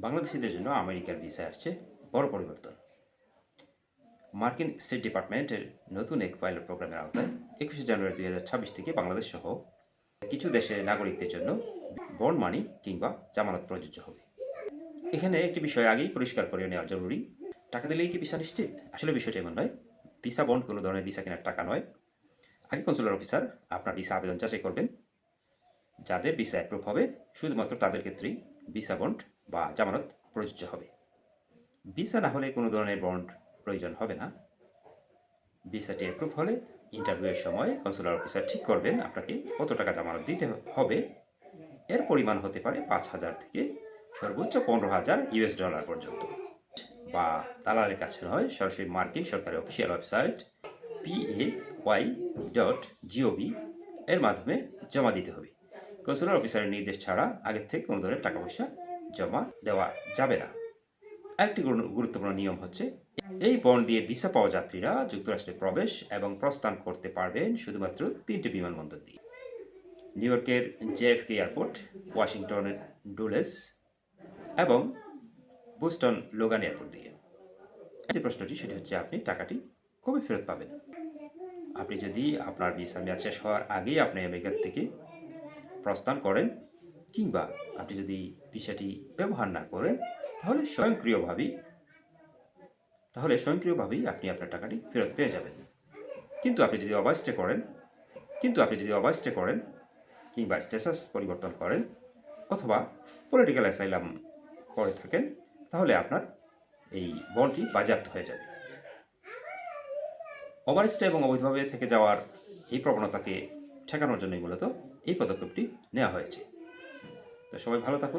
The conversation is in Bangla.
বাংলাদেশিদের জন্য আমেরিকার ভিসায় আসছে বড় পরিবর্তন। মার্কিন স্টেট ডিপার্টমেন্টের নতুন এক পাইলট প্রোগ্রামের আওতায় 21শে জানুয়ারি 2026 থেকে বাংলাদেশ সহ কিছু দেশের নাগরিকদের জন্য বন্ড মানি কিংবা জামানত প্রযোজ্য হবে। এখানে একটি বিষয় আগেই পরিষ্কার করে নেওয়া জরুরি। টাকা দিলেই কি ভিসা নিশ্চিত? আসলে বিষয়টা এমন নয়। ভিসা বন্ড কোনো ধরনের ভিসা কেনার টাকা নয়। আগে কনসুলার অফিসার আপনার ভিসা আবেদন যাচাই করবেন। যাদের ভিসা অ্যাপ্রুভ হবে শুধুমাত্র তাদের ক্ষেত্রেই ভিসা বন্ড বা জামানত প্রযোজ্য হবে। ভিসা না হলে কোনো ধরনের বন্ড প্রয়োজন হবে না। ভিসাটি অ্যাপ্রুভ হলে ইন্টারভিউয়ের সময় কনসুলার অফিসার ঠিক করবেন আপনাকে কত টাকা জামানত দিতে হবে। এর পরিমাণ হতে পারে 5,000 থেকে সর্বোচ্চ $15,000 পর্যন্ত, বা দালালের কাছে নয়, সরাসরি মার্কিন সরকারের অফিসিয়াল ওয়েবসাইট pay.gov এর মাধ্যমে জমা দিতে হবে। কনসুলার অফিসারের নির্দেশ ছাড়া আগের থেকে কোনো ধরনের টাকা পয়সা জমা দেওয়া যাবে না। আরেকটি গুরুত্বপূর্ণ নিয়ম হচ্ছে, এই বন্ড দিয়ে ভিসা পাওয়া যাত্রীরা যুক্তরাষ্ট্রে প্রবেশ এবং প্রস্থান করতে পারবেন শুধুমাত্র 3টি বিমানবন্দর দিয়ে: নিউ ইয়র্কের JFK এয়ারপোর্ট, ওয়াশিংটনের ডুলেস এবং বোস্টন লোগান এয়ারপোর্ট দিয়ে। যে প্রশ্নটি সেটি হচ্ছে, আপনি টাকাটি কবে ফেরত পাবেন? আপনি যদি আপনার ভিসা মেয়াদ শেষ হওয়ার আগেই আপনি আমেরিকা থেকে প্রস্থান করেন, কিংবা আপনি যদি ভিসাটি ব্যবহার না করেন, তাহলে স্বয়ংক্রিয়ভাবেই আপনি আপনার টাকাটি ফেরত পেয়ে যাবেন। কিন্তু আপনি যদি ওভারস্টে করেন কিংবা স্ট্যাটাস পরিবর্তন করেন অথবা পলিটিক্যাল অ্যাসাইলাম করে থাকেন, তাহলে আপনার এই বন্ডটি বাজেয়াপ্ত হয়ে যাবে। ওভারস্টে এবং অবৈধভাবে থেকে যাওয়ার এই প্রবণতাকে ঠেকানোর জন্যই মূলত এই পদক্ষেপটি নেওয়া হয়েছে। তো সবাই ভালো থাকুন।